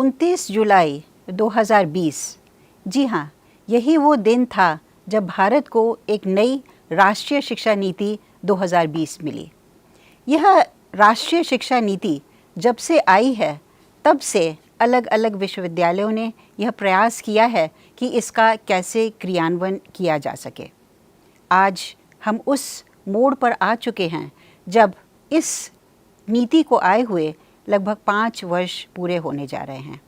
29 जुलाई 2020, जी हाँ, यही वो दिन था जब भारत को एक नई राष्ट्रीय शिक्षा नीति 2020 मिली। यह राष्ट्रीय शिक्षा नीति जब से आई है तब से अलग अलग विश्वविद्यालयों ने यह प्रयास किया है कि इसका कैसे क्रियान्वयन किया जा सके। आज हम उस मोड़ पर आ चुके हैं जब इस नीति को आए हुए लगभग 5 वर्ष पूरे होने जा रहे हैं।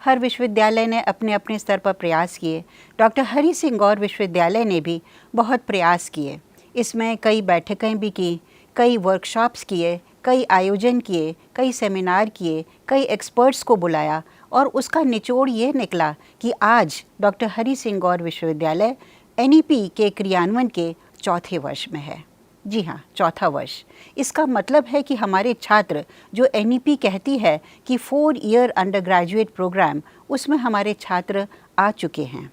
हर विश्वविद्यालय ने अपने अपने स्तर पर प्रयास किए। डॉक्टर हरि सिंह गौर विश्वविद्यालय ने भी बहुत प्रयास किए। इसमें कई बैठकें भी की, कई वर्कशॉप्स किए, कई आयोजन किए, कई सेमिनार किए, कई एक्सपर्ट्स को बुलाया और उसका निचोड़ ये निकला कि आज डॉक्टर हरि सिंह गौर विश्वविद्यालय एनईपी के क्रियान्वयन के चौथे वर्ष में है। जी हाँ, चौथा वर्ष। इसका मतलब है कि हमारे छात्र, जो एनईपी कहती है कि 4 ईयर अंडर ग्रेजुएट प्रोग्राम, उसमें हमारे छात्र आ चुके हैं।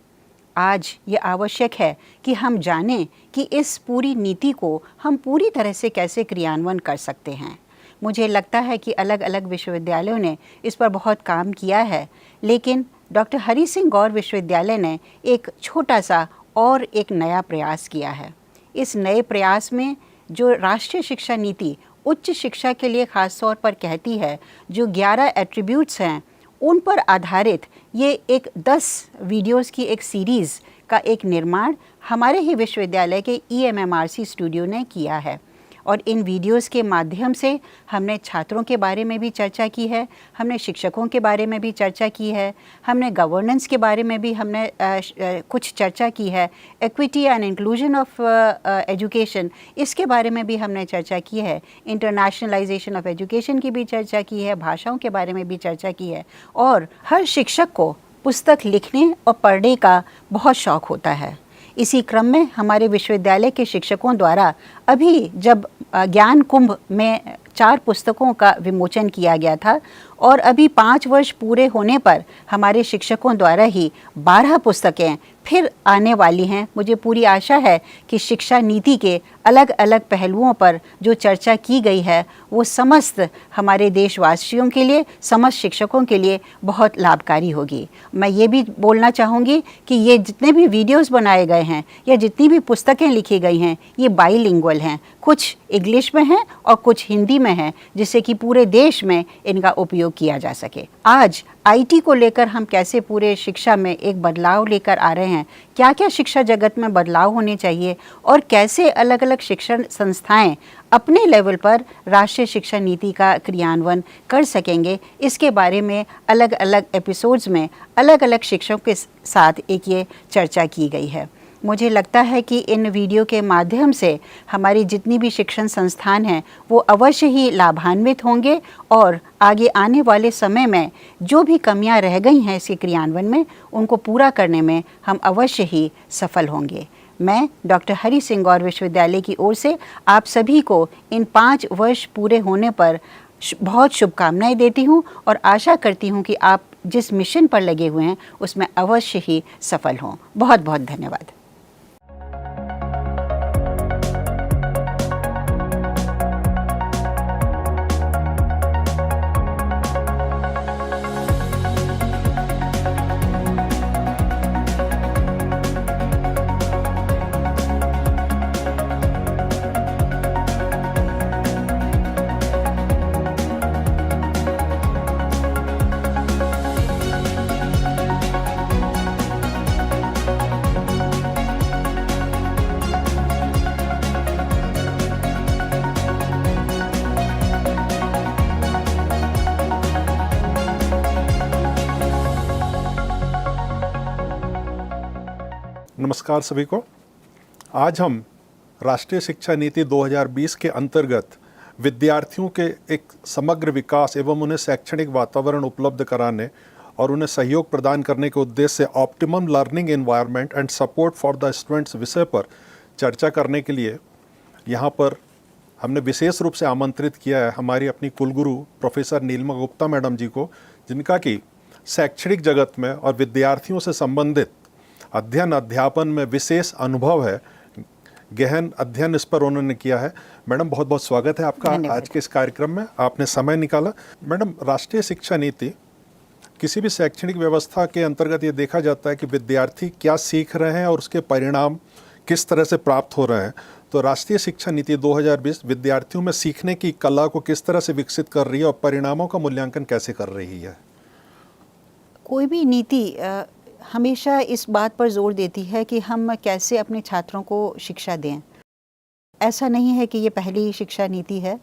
आज ये आवश्यक है कि हम जानें कि इस पूरी नीति को हम पूरी तरह से कैसे क्रियान्वयन कर सकते हैं। मुझे लगता है कि अलग अलग विश्वविद्यालयों ने इस पर बहुत काम किया है, लेकिन डॉक्टर हरि सिंह गौर विश्वविद्यालय ने एक छोटा सा और एक नया प्रयास किया है। इस नए प्रयास में जो राष्ट्रीय शिक्षा नीति उच्च शिक्षा के लिए ख़ास तौर पर कहती है, जो 11 एट्रीब्यूट्स हैं, उन पर आधारित ये एक 10 वीडियोस की एक सीरीज़ का एक निर्माण हमारे ही विश्वविद्यालय के EMMRC स्टूडियो ने किया है। और इन वीडियोस के माध्यम से हमने छात्रों के बारे में भी चर्चा की है, हमने शिक्षकों के बारे में भी चर्चा की है, हमने गवर्नेंस के बारे में भी हमने कुछ चर्चा की है, equity and inclusion of education, इसके बारे में भी हमने चर्चा की है, इंटरनेशनलाइजेशन ऑफ एजुकेशन की भी चर्चा की है, भाषाओं के बारे में भी चर्चा की है। और हर शिक्षक को पुस्तक लिखने और पढ़ने का बहुत शौक़ होता है। इसी क्रम में हमारे विश्वविद्यालय के शिक्षकों द्वारा अभी जब ज्ञान कुंभ में 4 पुस्तकों का विमोचन किया गया था और अभी 5 वर्ष पूरे होने पर हमारे शिक्षकों द्वारा ही 12 पुस्तकें फिर आने वाली हैं। मुझे पूरी आशा है कि शिक्षा नीति के अलग अलग पहलुओं पर जो चर्चा की गई है वो समस्त हमारे देशवासियों के लिए, समस्त शिक्षकों के लिए बहुत लाभकारी होगी। मैं ये भी बोलना चाहूँगी कि ये जितने भी वीडियोस बनाए गए हैं या जितनी भी पुस्तकें लिखी गई हैं, ये बाइलिंगुअल हैं, कुछ इंग्लिश में हैं और कुछ हिंदी में हैं, जिससे कि पूरे देश में इनका उपयोग किया जा सके। आज आईटी को लेकर हम कैसे पूरे शिक्षा में एक बदलाव लेकर आ रहे हैं, क्या क्या शिक्षा जगत में बदलाव होने चाहिए और कैसे अलग अलग शिक्षण संस्थाएं अपने लेवल पर राष्ट्रीय शिक्षा नीति का क्रियान्वयन कर सकेंगे, इसके बारे में अलग अलग एपिसोड्स में अलग अलग शिक्षकों के साथ एक ये चर्चा की गई है। मुझे लगता है कि इन वीडियो के माध्यम से हमारी जितनी भी शिक्षण संस्थान हैं वो अवश्य ही लाभान्वित होंगे और आगे आने वाले समय में जो भी कमियां रह गई हैं इसके क्रियान्वयन में, उनको पूरा करने में हम अवश्य ही सफल होंगे। मैं डॉक्टर हरि सिंह गौर विश्वविद्यालय की ओर से आप सभी को इन 5 वर्ष पूरे होने पर बहुत शुभकामनाएं देती हूं और आशा करती हूं कि आप जिस मिशन पर लगे हुए हैं उसमें अवश्य ही सफल हों। बहुत बहुत धन्यवाद। नमस्कार सभी को। आज हम राष्ट्रीय शिक्षा नीति 2020 के अंतर्गत विद्यार्थियों के एक समग्र विकास एवं उन्हें शैक्षणिक वातावरण उपलब्ध कराने और उन्हें सहयोग प्रदान करने के उद्देश्य से optimum learning environment and support for the students विषय पर चर्चा करने के लिए यहाँ पर हमने विशेष रूप से आमंत्रित किया है हमारी अपनी कुलगुरु प्रोफेसर नीलिमा गुप्ता मैडम जी को, जिनका कि शैक्षणिक जगत में और विद्यार्थियों से संबंधित अध्ययन अध्यापन में विशेष अनुभव है, गहन अध्ययन इस पर उन्होंने किया है। मैडम बहुत बहुत स्वागत है आपका आज के इस कार्यक्रम में, आपने समय निकाला। मैडम, राष्ट्रीय शिक्षा नीति किसी भी शैक्षणिक व्यवस्था के अंतर्गत ये देखा जाता है कि विद्यार्थी क्या सीख रहे हैं और उसके परिणाम किस तरह से प्राप्त हो रहे हैं। तो राष्ट्रीय शिक्षा नीति 2020 विद्यार्थियों में सीखने की कला को किस तरह से विकसित कर रही है और परिणामों का मूल्यांकन कैसे कर रही है? कोई भी नीति हमेशा इस बात पर जोर देती है कि हम कैसे अपने छात्रों को शिक्षा दें। ऐसा नहीं है कि ये पहली शिक्षा नीति है,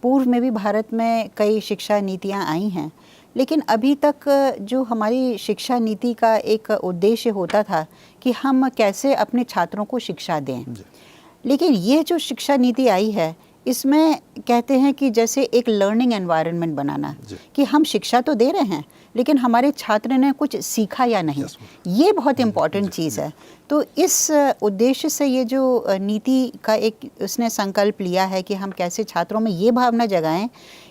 पूर्व में भी भारत में कई शिक्षा नीतियाँ आई हैं, लेकिन अभी तक जो हमारी शिक्षा नीति का एक उद्देश्य होता था कि हम कैसे अपने छात्रों को शिक्षा दें। लेकिन ये जो शिक्षा नीति आई है, इसमें कहते हैं कि जैसे एक लर्निंग एनवायरनमेंट बनाना, कि हम शिक्षा तो दे रहे हैं लेकिन हमारे छात्र ने कुछ सीखा या नहीं, ये बहुत इम्पॉर्टेंट चीज़ है। तो इस उद्देश्य से ये जो नीति का एक उसने संकल्प लिया है कि हम कैसे छात्रों में ये भावना जगाएं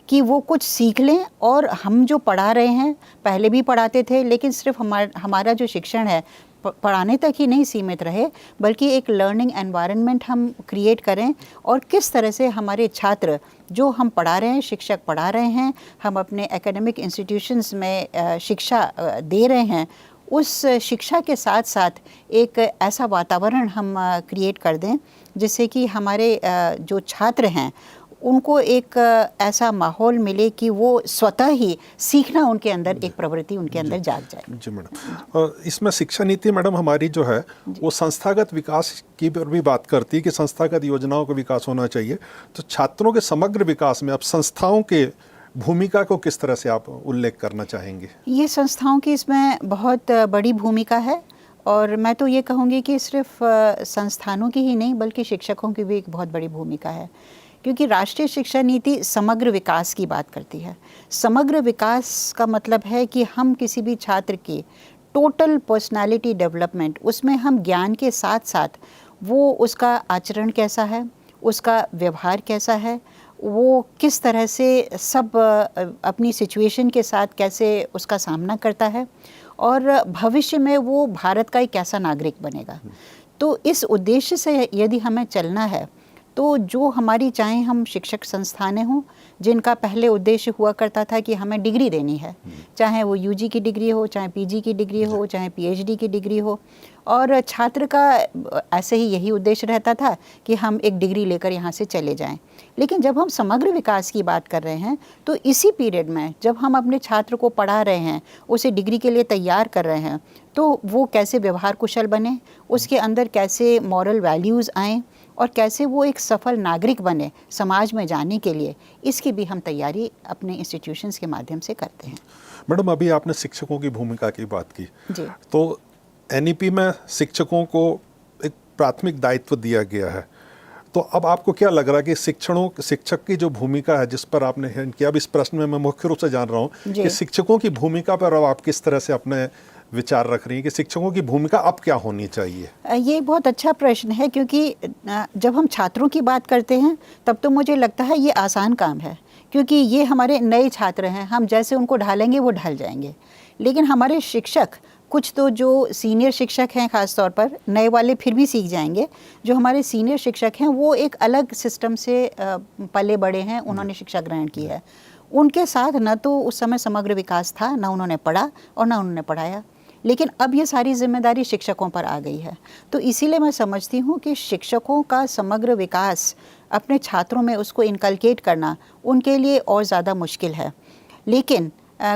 कि वो कुछ सीख लें, और हम जो पढ़ा रहे हैं, पहले भी पढ़ाते थे लेकिन सिर्फ हमारा जो शिक्षण है पढ़ाने तक ही नहीं सीमित रहे, बल्कि एक लर्निंग एनवायरनमेंट हम क्रिएट करें, और किस तरह से हमारे छात्र जो हम पढ़ा रहे हैं, शिक्षक पढ़ा रहे हैं, हम अपने एकेडमिक इंस्टीट्यूशंस में शिक्षा दे रहे हैं, उस शिक्षा के साथ साथ एक ऐसा वातावरण हम क्रिएट कर दें जिससे कि हमारे जो छात्र हैं उनको एक ऐसा माहौल मिले कि वो स्वतः ही सीखना उनके अंदर एक प्रवृत्ति उनके अंदर जाग जाए। जी मैडम, और इसमें शिक्षा नीति मैडम हमारी जो है वो संस्थागत विकास की पर भी बात करती है कि संस्थागत योजनाओं का विकास होना चाहिए। तो छात्रों के समग्र विकास में अब संस्थाओं के भूमिका को किस तरह से आप उल्लेख करना चाहेंगे? ये संस्थाओं की इसमें बहुत बड़ी भूमिका है, और मैं तो ये कहूँगी कि सिर्फ संस्थानों की ही नहीं बल्कि शिक्षकों की भी एक बहुत बड़ी भूमिका है, क्योंकि राष्ट्रीय शिक्षा नीति समग्र विकास की बात करती है। समग्र विकास का मतलब है कि हम किसी भी छात्र की टोटल पर्सनालिटी डेवलपमेंट, उसमें हम ज्ञान के साथ साथ वो उसका आचरण कैसा है, उसका व्यवहार कैसा है, वो किस तरह से सब अपनी सिचुएशन के साथ कैसे उसका सामना करता है, और भविष्य में वो भारत का एक कैसा नागरिक बनेगा। तो इस उद्देश्य से यदि हमें चलना है तो जो हमारी, चाहे हम शिक्षक संस्थानें हों जिनका पहले उद्देश्य हुआ करता था कि हमें डिग्री देनी है, चाहे वो यूजी की डिग्री हो, चाहे पीजी की डिग्री हो, चाहे पीएचडी की डिग्री हो, और छात्र का ऐसे ही यही उद्देश्य रहता था कि हम एक डिग्री लेकर यहाँ से चले जाएं। लेकिन जब हम समग्र विकास की बात कर रहे हैं तो इसी पीरियड में जब हम अपने छात्र को पढ़ा रहे हैं, उसे डिग्री के लिए तैयार कर रहे हैं, तो वो कैसे व्यवहार कुशल बने, उसके अंदर कैसे मॉरल वैल्यूज़ आएँ, और कैसे वो एक सफल नागरिक बने समाज में जाने के लिए, इसकी भी हम तैयारी अपने इंस्टीट्यूशंस के माध्यम से करते हैं। मैडम, अभी आपने शिक्षकों की भूमिका की बात की, जी। तो एनईपी में शिक्षकों को एक प्राथमिक दायित्व दिया गया है, तो अब आपको क्या लग रहा है कि शिक्षक की जो भूमिका है जिस पर आपने हिंट किया, अब इस प्रश्न में मैं मुख्य रूप से जान रहा हूँ कि शिक्षकों की भूमिका पर अब आप किस तरह से अपने विचार रख रही हैं कि शिक्षकों की भूमिका अब क्या होनी चाहिए? ये बहुत अच्छा प्रश्न है, क्योंकि जब हम छात्रों की बात करते हैं तब तो मुझे लगता है ये आसान काम है, क्योंकि ये हमारे नए छात्र हैं, हम जैसे उनको ढालेंगे वो ढल जाएंगे। लेकिन हमारे शिक्षक, कुछ तो जो सीनियर शिक्षक हैं ख़ास तौर पर, नए वाले फिर भी सीख जाएंगे, जो हमारे सीनियर शिक्षक हैं वो एक अलग सिस्टम से पले बड़े हैं, उन्होंने शिक्षा ग्रहण की है। उनके साथ न तो उस समय समग्र विकास था, न उन्होंने पढ़ा और न उन्होंने पढ़ाया, लेकिन अब ये सारी जिम्मेदारी शिक्षकों पर आ गई है। तो इसीलिए मैं समझती हूँ कि शिक्षकों का समग्र विकास अपने छात्रों में उसको इनकलकेट करना उनके लिए और ज़्यादा मुश्किल है। लेकिन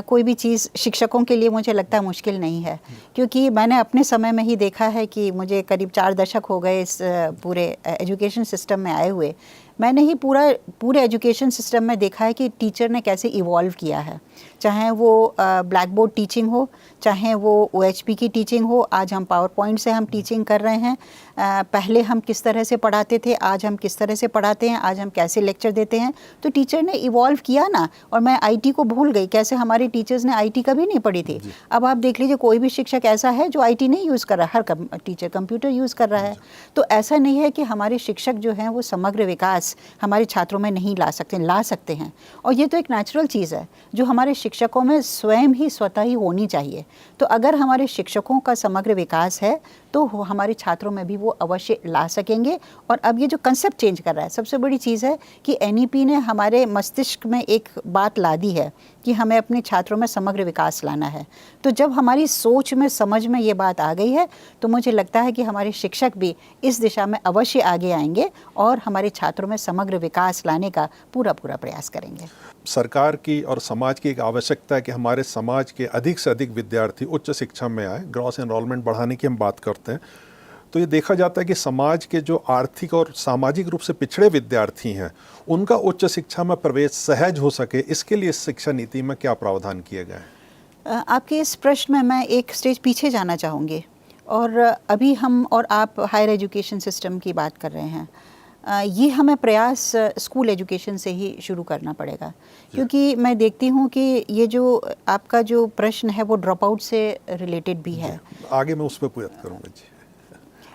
कोई भी चीज़ शिक्षकों के लिए मुझे लगता है मुश्किल नहीं है, क्योंकि मैंने अपने समय में ही देखा है कि मुझे करीब 4 दशक हो गए इस पूरे एजुकेशन सिस्टम में आए हुए। मैंने ही पूरे एजुकेशन सिस्टम में देखा है कि टीचर ने कैसे इवॉल्व किया है, चाहे वो ब्लैक बोर्ड टीचिंग हो, चाहे वो OHP की टीचिंग हो। आज हम पावर पॉइंट से हम टीचिंग कर रहे हैं, पहले हम किस तरह से पढ़ाते थे, आज हम किस तरह से पढ़ाते हैं, आज हम कैसे लेक्चर देते हैं। तो टीचर ने इवॉल्व किया ना, और मैं IT को भूल गई, कैसे हमारे टीचर्स ने IT कभी नहीं पढ़ी थी। अब आप देख लीजिए, कोई भी शिक्षक ऐसा है जो IT नहीं यूज़ कर रहा, हर टीचर कंप्यूटर यूज़ कर रहा है। तो ऐसा नहीं है कि हमारे शिक्षक जो हैं वो समग्र विकास हमारे छात्रों में नहीं ला सकते हैं, और ये तो एक नेचुरल चीज़ है जो हमारे शिक्षकों में स्वयं ही स्वतः ही होनी चाहिए। तो अगर हमारे शिक्षकों का समग्र विकास है तो हमारे छात्रों में भी वो अवश्य ला सकेंगे। और अब ये जो कंसेप्ट चेंज कर रहा है, सबसे बड़ी चीज़ है कि एनईपी ने हमारे मस्तिष्क में एक बात ला दी है कि हमें अपने छात्रों में समग्र विकास लाना है। तो जब हमारी सोच में, समझ में ये बात आ गई है, तो मुझे लगता है कि हमारे शिक्षक भी इस दिशा में अवश्य आगे आएंगे और हमारे छात्रों में समग्र विकास लाने का पूरा प्रयास करेंगे। सरकार की और समाज की एक आवश्यकता है कि हमारे समाज के अधिक से अधिक विद्यार्थी उच्च शिक्षा में आए। ग्रॉस एनरोलमेंट बढ़ाने की हम बात करते हैं, तो ये देखा जाता है कि समाज के जो आर्थिक और सामाजिक रूप से पिछड़े विद्यार्थी हैं, उनका उच्च शिक्षा में प्रवेश सहज हो सके, इसके लिए शिक्षा नीति में क्या प्रावधान किए गए हैं? आपके इस प्रश्न में मैं एक स्टेज पीछे जाना चाहूँगी। और अभी हम और आप हायर एजुकेशन सिस्टम की बात कर रहे हैं। ये हमें प्रयास स्कूल एजुकेशन से ही शुरू करना पड़ेगा, क्योंकि मैं देखती हूँ कि ये जो आपका जो प्रश्न है वो ड्रॉप आउट से रिलेटेड भी है। आगे मैं उस पर पूरा करूँगा जी।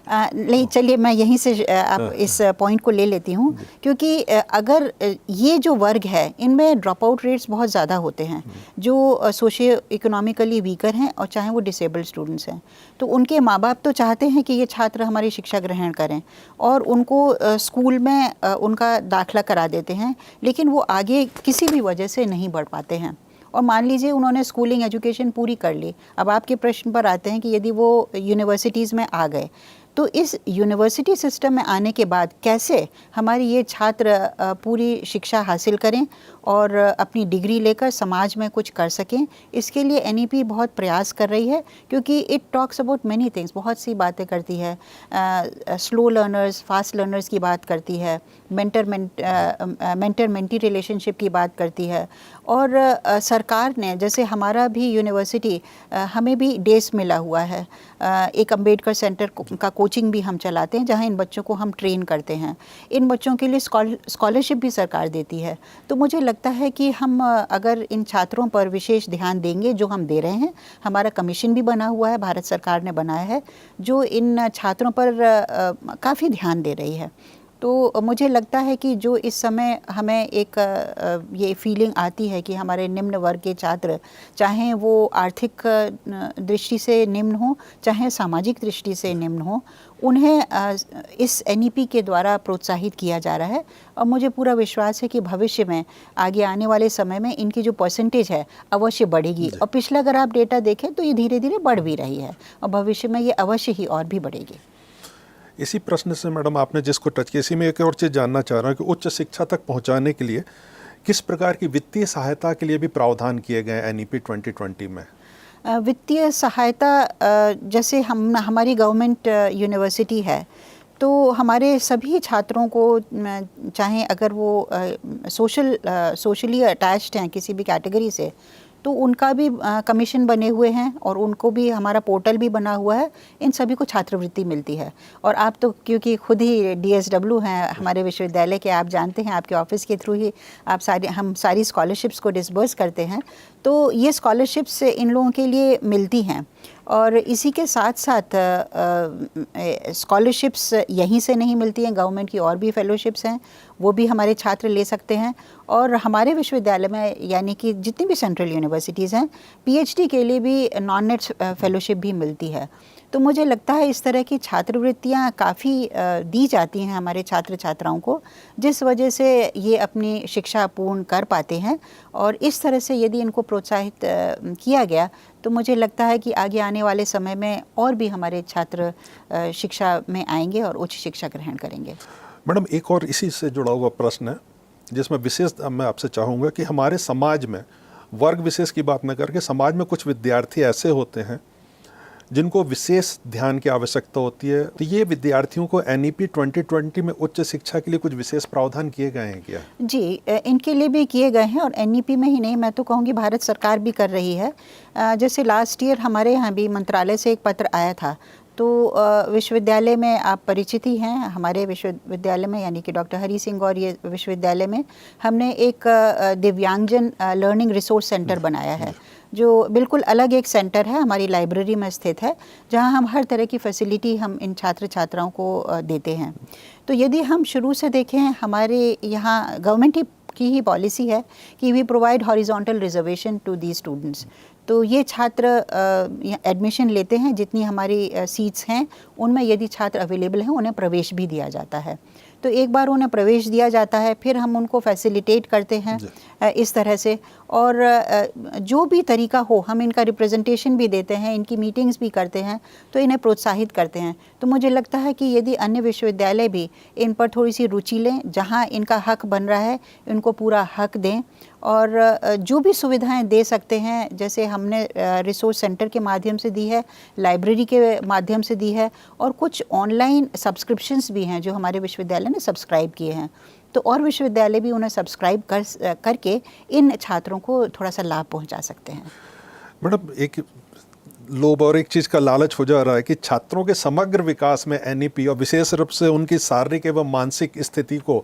नहीं, चलिए मैं यहीं से आप इस पॉइंट को ले लेती हूँ, क्योंकि अगर ये जो वर्ग है इनमें ड्रॉप आउट रेट्स बहुत ज़्यादा होते हैं, जो सोशियो इकोनॉमिकली वीकर हैं और चाहे वो डिसेबल्ड स्टूडेंट्स हैं। तो उनके माँ बाप तो चाहते हैं कि ये छात्र हमारी शिक्षा ग्रहण करें और उनको स्कूल में उनका दाखिला करा देते हैं, लेकिन वो आगे किसी भी वजह से नहीं बढ़ पाते हैं। और मान लीजिए उन्होंने स्कूलिंग एजुकेशन पूरी कर ली, अब आपके प्रश्न पर आते हैं कि यदि वो यूनिवर्सिटीज़ में आ गए, तो इस यूनिवर्सिटी सिस्टम में आने के बाद कैसे हमारे ये छात्र पूरी शिक्षा हासिल करें और अपनी डिग्री लेकर समाज में कुछ कर सकें। इसके लिए एनईपी बहुत प्रयास कर रही है, क्योंकि it talks about many things, बहुत सी बातें करती है। स्लो लर्नर्स, फास्ट लर्नर्स की बात करती है, मेंटर मेंटी रिलेशनशिप की बात करती है। और सरकार ने, जैसे हमारा भी यूनिवर्सिटी, हमें भी डेस मिला हुआ है, एक अम्बेडकर सेंटर का कोचिंग भी हम चलाते हैं, जहां इन बच्चों को हम ट्रेन करते हैं। इन बच्चों के लिए स्कॉलरशिप भी सरकार देती है। तो मुझे लगता है कि हम अगर इन छात्रों पर विशेष ध्यान देंगे, जो हम दे रहे हैं, हमारा कमीशन भी बना हुआ है, भारत सरकार ने बनाया है, जो इन छात्रों पर काफ़ी ध्यान दे रही है। तो मुझे लगता है कि जो इस समय हमें एक ये फीलिंग आती है कि हमारे निम्न वर्ग के छात्र, चाहे वो आर्थिक दृष्टि से निम्न हो, चाहे सामाजिक दृष्टि से निम्न हो, उन्हें इस एनईपी के द्वारा प्रोत्साहित किया जा रहा है। और मुझे पूरा विश्वास है कि भविष्य में, आगे आने वाले समय में, इनकी जो परसेंटेज है अवश्य बढ़ेगी। और पिछला अगर आप डेटा देखें तो ये धीरे धीरे बढ़ भी रही है और भविष्य में ये अवश्य ही और भी बढ़ेगी। इसी प्रश्न से मैडम आपने जिसको टच किया, इसी में एक और चीज़ जानना चाह रहा हूँ कि उच्च शिक्षा तक पहुँचाने के लिए किस प्रकार की वित्तीय सहायता के लिए भी प्रावधान किए गए एनईपी 2020 में? वित्तीय सहायता, जैसे हमारी गवर्नमेंट यूनिवर्सिटी है, तो हमारे सभी छात्रों को, चाहे अगर वो सोशली अटैच्ड हैं किसी भी कैटेगरी से, तो उनका भी कमीशन बने हुए हैं और उनको भी हमारा पोर्टल भी बना हुआ है। इन सभी को छात्रवृत्ति मिलती है। और आप तो क्योंकि खुद ही डीएसडब्ल्यू हैं हमारे विश्वविद्यालय के, आप जानते हैं, आपके ऑफिस के थ्रू ही हम सारी स्कॉलरशिप्स को डिसबर्स करते हैं। तो ये स्कॉलरशिप्स इन लोगों के लिए मिलती हैं। और इसी के साथ साथ स्कॉलरशिप्स यहीं से नहीं मिलती हैं, गवर्नमेंट की और भी फेलोशिप्स हैं, वो भी हमारे छात्र ले सकते हैं। और हमारे विश्वविद्यालय में, यानी कि जितनी भी सेंट्रल यूनिवर्सिटीज़ हैं, पीएचडी के लिए भी नॉन नेट फेलोशिप भी मिलती है। तो मुझे लगता है इस तरह की छात्रवृत्तियाँ काफ़ी दी जाती हैं हमारे छात्र छात्राओं को, जिस वजह से ये अपनी शिक्षा पूर्ण कर पाते हैं। और इस तरह से यदि इनको प्रोत्साहित किया गया, तो मुझे लगता है कि आगे आने वाले समय में और भी हमारे छात्र शिक्षा में आएंगे और उच्च शिक्षा ग्रहण करेंगे। मैडम, एक और इसी से जुड़ा हुआ प्रश्न है, जिसमें विशेष मैं आपसे चाहूँगा कि हमारे समाज में, वर्ग विशेष की बात न करके, समाज में कुछ विद्यार्थी ऐसे होते हैं जिनको विशेष ध्यान की आवश्यकता होती है। तो ये विद्यार्थियों को एनईपी 2020 में उच्च शिक्षा के लिए कुछ विशेष प्रावधान किए गए हैं क्या? जी, इनके लिए भी किए गए हैं। और एनईपी में ही नहीं, मैं तो कहूँगी भारत सरकार भी कर रही है। जैसे लास्ट ईयर हमारे यहाँ भी मंत्रालय से एक पत्र आया था। तो विश्वविद्यालय में आप परिचित ही हैं, हमारे विश्वविद्यालय में, यानी कि डॉक्टर हरी सिंह और ये विश्वविद्यालय में हमने एक दिव्यांगजन लर्निंग रिसोर्स सेंटर बनाया है, जो बिल्कुल अलग एक सेंटर है, हमारी लाइब्रेरी में स्थित है, जहां हम हर तरह की फैसिलिटी हम इन छात्र छात्राओं को देते हैं। तो यदि हम शुरू से देखें, हमारे यहाँ गवर्नमेंट की ही पॉलिसी है कि we provide horizontal reservation to the students. तो ये छात्र एडमिशन लेते हैं, जितनी हमारी सीट्स हैं उनमें यदि छात्र अवेलेबल हैं उन्हें प्रवेश भी दिया जाता है। तो एक बार उन्हें प्रवेश दिया जाता है, फिर हम उनको फैसिलिटेट करते हैं इस तरह से, और जो भी तरीका हो हम इनका रिप्रेजेंटेशन भी देते हैं, इनकी मीटिंग्स भी करते हैं, तो इन्हें प्रोत्साहित करते हैं। तो मुझे लगता है कि यदि अन्य विश्वविद्यालय भी इन पर थोड़ी सी रुचि लें, जहाँ इनका हक बन रहा है इनको पूरा हक दें, और जो भी सुविधाएं दे सकते हैं, जैसे हमने रिसोर्स सेंटर के माध्यम से दी है, लाइब्रेरी के माध्यम से दी है, और कुछ ऑनलाइन सब्सक्रिप्शंस भी हैं जो हमारे विश्वविद्यालय ने सब्सक्राइब किए हैं, तो और विश्वविद्यालय भी उन्हें सब्सक्राइब करके इन छात्रों को थोड़ा सा लाभ पहुंचा सकते हैं। मैडम, एक लोभ और एक चीज़ का लालच हो जा रहा है कि छात्रों के समग्र विकास में एनईपी और विशेष रूप से उनकी शारीरिक एवं मानसिक स्थिति को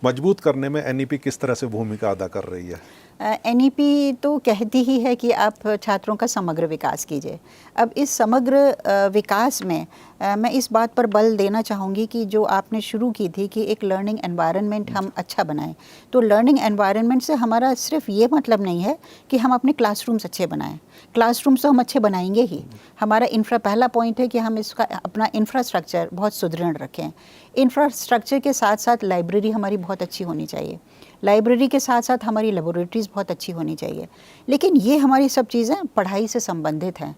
मजबूत करने में एनईपी किस तरह से भूमिका अदा कर रही है? एनईपी तो कहती ही है कि आप छात्रों का समग्र विकास कीजिए। अब इस समग्र विकास में मैं इस बात पर बल देना चाहूँगी कि जो आपने शुरू की थी कि एक लर्निंग एनवायरनमेंट हम अच्छा बनाएं, तो लर्निंग एनवायरनमेंट से हमारा सिर्फ ये मतलब नहीं है कि हम अपने क्लासरूम्स अच्छे बनाएं। क्लासरूम्स तो हम अच्छे बनाएंगे ही, हमारा पहला पॉइंट है कि हम इसका अपना इंफ्रास्ट्रक्चर बहुत सुदृढ़ रखें। इंफ्रास्ट्रक्चर के साथ साथ लाइब्रेरी हमारी बहुत अच्छी होनी चाहिए, लाइब्रेरी के साथ साथ हमारी लेबोरेटरीज़ बहुत अच्छी होनी चाहिए। लेकिन ये हमारी सब चीज़ें पढ़ाई से संबंधित हैं।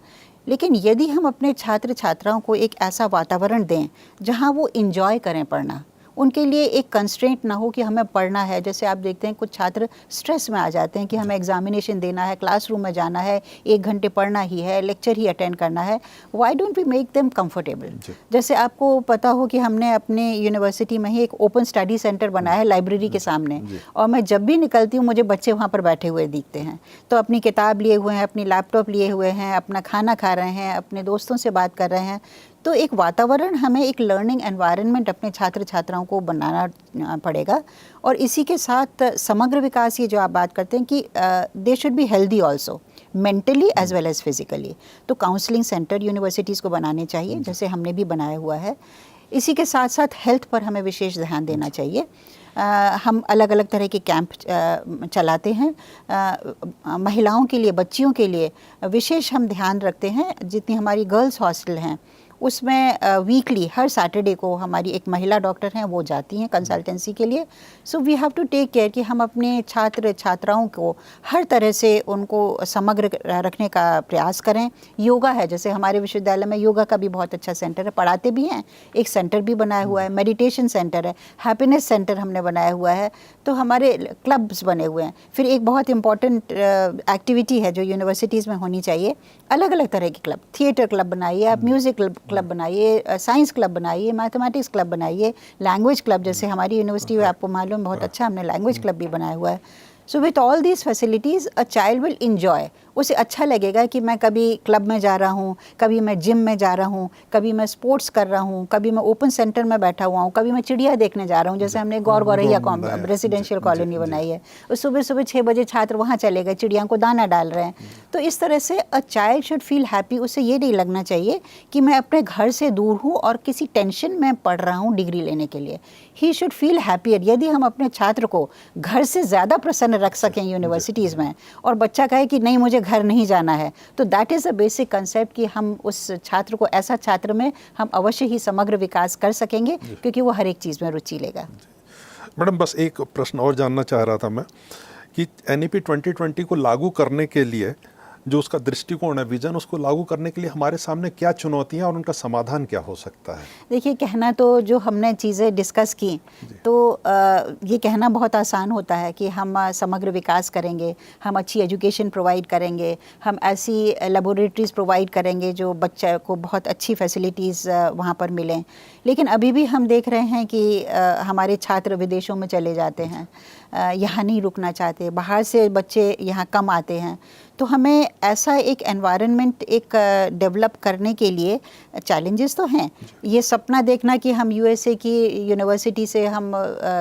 लेकिन यदि हम अपने छात्र छात्राओं को एक ऐसा वातावरण दें जहाँ वो इंजॉय करें पढ़ना, उनके लिए एक कंस्ट्रेंट ना हो कि हमें पढ़ना है। जैसे आप देखते हैं कुछ छात्र स्ट्रेस में आ जाते हैं कि हमें एग्जामिनेशन देना है, क्लासरूम में जाना है, 1 घंटे पढ़ना ही है, लेक्चर ही अटेंड करना है। Why don't we make them comfortable? जैसे आपको पता हो कि हमने अपने यूनिवर्सिटी में ही एक ओपन स्टडी सेंटर बनाया है लाइब्रेरी के सामने, और मैं जब भी निकलती हूँ मुझे बच्चे वहाँ पर बैठे हुए दिखते हैं। तो अपनी किताब लिए हुए हैं, अपनी लैपटॉप लिए हुए हैं, अपना खाना खा रहे हैं, अपने दोस्तों से बात कर रहे हैं। तो एक वातावरण, हमें एक लर्निंग एनवायरनमेंट अपने छात्र छात्राओं को बनाना पड़ेगा। और इसी के साथ समग्र विकास, ये जो आप बात करते हैं कि they should be healthy also, mentally as well as physically. तो काउंसलिंग सेंटर यूनिवर्सिटीज़ को बनाने चाहिए, जैसे हमने भी बनाया हुआ है। इसी के साथ साथ हेल्थ पर हमें विशेष ध्यान देना चाहिए। हम अलग अलग तरह के कैंप चलाते हैं, महिलाओं के लिए, बच्चियों के लिए विशेष हम ध्यान रखते हैं। जितनी हमारी गर्ल्स हॉस्टल हैं उसमें वीकली हर सैटरडे को हमारी एक महिला डॉक्टर हैं, वो जाती हैं कंसल्टेंसी के लिए। So we have to take care कि हम अपने छात्र छात्राओं को हर तरह से उनको समग्र रखने का प्रयास करें। योगा है, जैसे हमारे विश्वविद्यालय में योगा का भी बहुत अच्छा सेंटर है, पढ़ाते भी हैं, एक सेंटर भी बनाया हुआ है, मेडिटेशन सेंटर है, हैप्पीनेस सेंटर हमने बनाया हुआ है। तो हमारे क्लब्स बने हुए हैं। फिर एक बहुत इंपॉर्टेंट एक्टिविटी है जो यूनिवर्सिटीज़ में होनी चाहिए, अलग अलग तरह के क्लब, थिएटर क्लब बनाइए आप, म्यूज़िक क्लब बनाइए, साइंस क्लब बनाइए, मैथमेटिक्स क्लब बनाइए, लैंग्वेज क्लब, जैसे हमारी यूनिवर्सिटी में आपको मालूम बहुत अच्छा हमने लैंग्वेज क्लब भी बनाया हुआ है। So with all these facilities a child will enjoy. उसे अच्छा लगेगा कि मैं कभी क्लब में जा रहा हूँ, कभी मैं जिम में जा रहा हूँ, कभी मैं स्पोर्ट्स कर रहा हूँ, कभी मैं ओपन सेंटर में बैठा हुआ हूँ, कभी मैं चिड़िया देखने जा रहा हूँ। जैसे हमने गौरैया रेजिडेंशियल कॉलोनी बनाई है, उस सुबह सुबह 6 बजे छात्र वहाँ चले गए, चिड़िया को दाना डाल रहे हैं। तो इस तरह से a child should feel happy. उसे ये नहीं लगना चाहिए कि मैं अपने घर से दूर हूँ और किसी टेंशन में पढ़ रहा हूँ डिग्री लेने के लिए। He should feel happier. यदि हम अपने छात्र को घर से ज़्यादा प्रसन्न रख सकें यूनिवर्सिटीज़ में, और बच्चा कहे कि नहीं मुझे घर नहीं जाना है, तो that is a basic concept कि हम उस छात्र को, ऐसा छात्र में हम अवश्य ही समग्र विकास कर सकेंगे, क्योंकि वो हर एक चीज़ में रुचि लेगा। मैडम, बस एक प्रश्न और जानना चाह रहा था मैं कि एनईपी 2020 को लागू करने के लिए जो उसका दृष्टिकोण है, विजन, उसको लागू करने के लिए हमारे सामने क्या चुनौतियां और उनका समाधान क्या हो सकता है? देखिए, कहना तो जो हमने चीज़ें डिस्कस की, तो ये कहना बहुत आसान होता है कि हम समग्र विकास करेंगे, हम अच्छी एजुकेशन प्रोवाइड करेंगे, हम ऐसी लेबोरेटरीज़ प्रोवाइड करेंगे जो बच्चे को बहुत अच्छी फैसिलिटीज़ वहाँ पर मिलें। लेकिन अभी भी हम देख रहे हैं कि हमारे छात्र विदेशों में चले जाते हैं, यहाँ नहीं रुकना चाहते, बाहर से बच्चे यहाँ कम आते हैं। तो हमें ऐसा एक एनवायरनमेंट एक डेवलप करने के लिए चैलेंजेस तो हैं। ये सपना देखना कि हम यूएसए की यूनिवर्सिटी से हम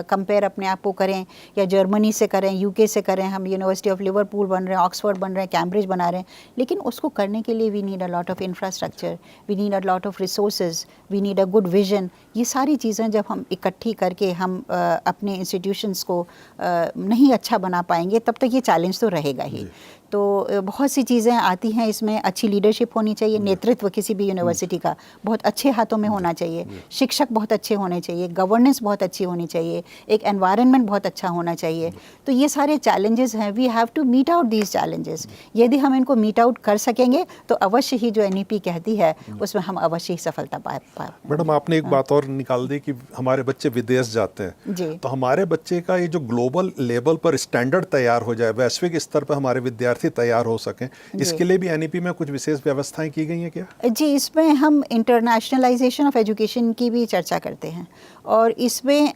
कंपेयर अपने आप को करें, या जर्मनी से करें, यूके से करें, हम यूनिवर्सिटी ऑफ लिवरपूल बन रहे हैं, ऑक्सफोर्ड बन रहे हैं, कैम्ब्रिज बना रहे हैं, लेकिन उसको करने के लिए we need a lot of infrastructure, we need a lot of resources, we need a good vision. ये सारी चीज़ें जब हम इकट्ठी करके हम अपने इंस्टीट्यूशंस को नहीं अच्छा बना पाएंगे तब तक ये चैलेंज तो रहेगा ही। तो बहुत सी चीज़ें आती हैं इसमें, अच्छी लीडरशिप होनी चाहिए, नेतृत्व किसी भी यूनिवर्सिटी का बहुत अच्छे हाथों में होना चाहिए, शिक्षक बहुत अच्छे होने चाहिए, गवर्नेंस बहुत अच्छी होनी चाहिए, एक एनवायरनमेंट बहुत अच्छा होना चाहिए। तो ये सारे चैलेंजेस हैं, we have to meet out these challenges. यदि हम इनको मीट आउट कर सकेंगे तो अवश्य ही जो NEP कहती है उसमें हम अवश्य ही सफलता पाए। मैडम आपने एक बात और निकाल दी कि हमारे बच्चे विदेश जाते हैं जी। तो हमारे बच्चे का ये जो ग्लोबल लेवल पर स्टैंडर्ड तैयार हो जाए, वैश्विक स्तर पर हमारे विद्यार्थी तैयार हो सकें, इसके लिए भी NEP में कुछ विशेष व्यवस्थाएं की गई हैं क्या? जी, इसमें हम इंटरनेशनलाइजेशन ऑफ एजुकेशन की भी चर्चा करते हैं और इसमें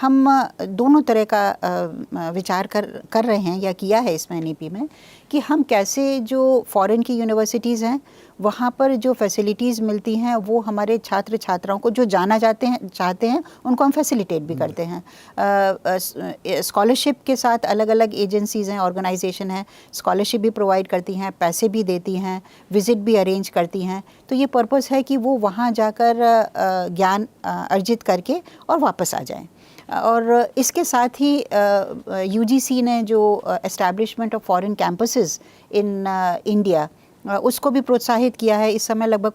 हम दोनों तरह का विचार कर रहे हैं या किया है इसमें NEP में कि हम कैसे जो फॉरेन की यूनिवर्सिटीज़ हैं वहाँ पर जो फैसिलिटीज़ मिलती हैं वो हमारे छात्र छात्राओं को जो जाना चाहते हैं उनको हम फैसिलिटेट भी करते हैं। स्कॉलरशिप के साथ अलग अलग एजेंसीज़ हैं, ऑर्गेनाइजेशन हैं, स्कॉलरशिप भी प्रोवाइड करती हैं, पैसे भी देती हैं, विज़िट भी अरेंज करती हैं। तो ये पर्पस है कि वो वहाँ जाकर ज्ञान अर्जित करके और वापस आ जाएं। और इसके साथ ही UGC ने जो establishment of foreign campuses in India उसको भी प्रोत्साहित किया है। इस समय लगभग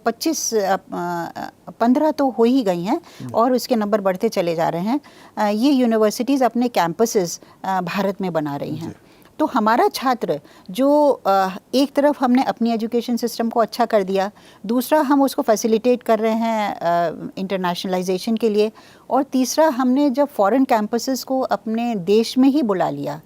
15 तो हो ही गई हैं और उसके नंबर बढ़ते चले जा रहे हैं। ये यूनिवर्सिटीज़ अपने कैंपसेस भारत में बना रही हैं। तो हमारा छात्र जो एक तरफ हमने अपनी एजुकेशन सिस्टम को अच्छा कर दिया, दूसरा हम उसको फैसिलिटेट कर रहे हैं इंटरनेशनलाइजेशन के लिए, और तीसरा हमने जब फॉरेन कैंपसेस को अपने देश में ही बुला लिया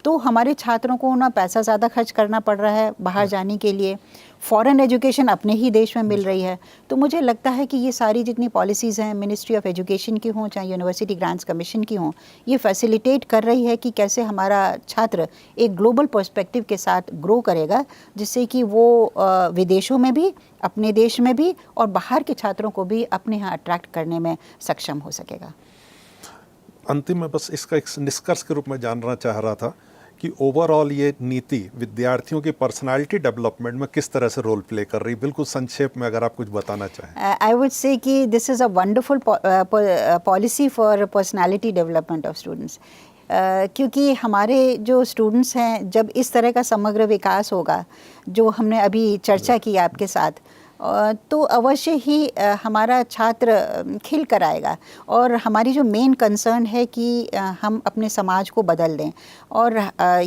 तो हमारे छात्रों को ना पैसा ज़्यादा खर्च करना पड़ रहा है बाहर जाने के लिए, फॉरेन एजुकेशन अपने ही देश में मिल रही है। तो मुझे लगता है कि ये सारी जितनी पॉलिसीज़ हैं, मिनिस्ट्री ऑफ एजुकेशन की हों चाहे यूनिवर्सिटी ग्रांट्स कमीशन की हों, ये फैसिलिटेट कर रही है कि कैसे हमारा छात्र एक ग्लोबल पर्सपेक्टिव के साथ ग्रो करेगा, जिससे कि वो विदेशों में भी, अपने देश में भी और बाहर के छात्रों को भी अपने यहाँ अट्रैक्ट करने में सक्षम हो सकेगा। अंतिम में बस इसका एक निष्कर्ष के रूप में जानना चाह रहा था कि ओवरऑल ये नीति विद्यार्थियों की पर्सनालिटी डेवलपमेंट में किस तरह से रोल प्ले कर रही है, बिल्कुल संक्षेप में अगर आप कुछ बताना चाहें। आई वुड से कि this is a wonderful policy for personality development of students, क्योंकि हमारे जो स्टूडेंट्स हैं जब इस तरह का समग्र विकास होगा जो हमने अभी चर्चा की आपके साथ, तो अवश्य ही हमारा छात्र खिल कर आएगा। और हमारी जो मेन कंसर्न है कि हम अपने समाज को बदल दें, और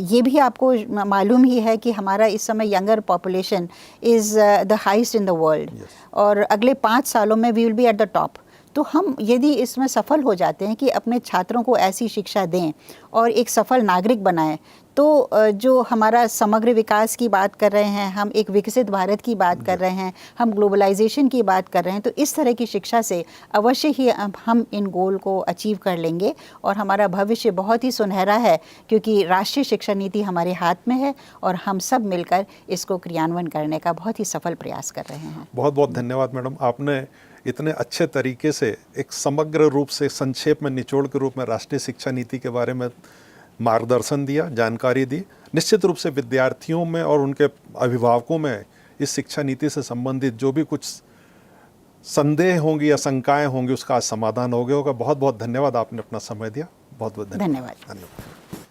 ये भी आपको मालूम ही है कि हमारा इस समय younger population is the highest in the world, और अगले 5 सालों में we will be at the top. तो हम यदि इसमें सफल हो जाते हैं कि अपने छात्रों को ऐसी शिक्षा दें और एक सफल नागरिक बनाएं, तो जो हमारा समग्र विकास की बात कर रहे हैं, हम एक विकसित भारत की बात कर रहे हैं, हम ग्लोबलाइजेशन की बात कर रहे हैं, तो इस तरह की शिक्षा से अवश्य ही हम इन गोल को अचीव कर लेंगे और हमारा भविष्य बहुत ही सुनहरा है, क्योंकि राष्ट्रीय शिक्षा नीति हमारे हाथ में है और हम सब मिलकर इसको क्रियान्वयन करने का बहुत ही सफल प्रयास कर रहे हैं। बहुत बहुत धन्यवाद मैडम, आपने इतने अच्छे तरीके से एक समग्र रूप से संक्षेप में निचोड़ के रूप में राष्ट्रीय शिक्षा नीति के बारे में मार्गदर्शन दिया, जानकारी दी। निश्चित रूप से विद्यार्थियों में और उनके अभिभावकों में इस शिक्षा नीति से संबंधित जो भी कुछ संदेह होंगी या शंकाएं होंगी उसका आज समाधान हो गया होगा। बहुत बहुत धन्यवाद, आपने अपना समय दिया। बहुत बहुत धन्यवाद। धन्यवाद।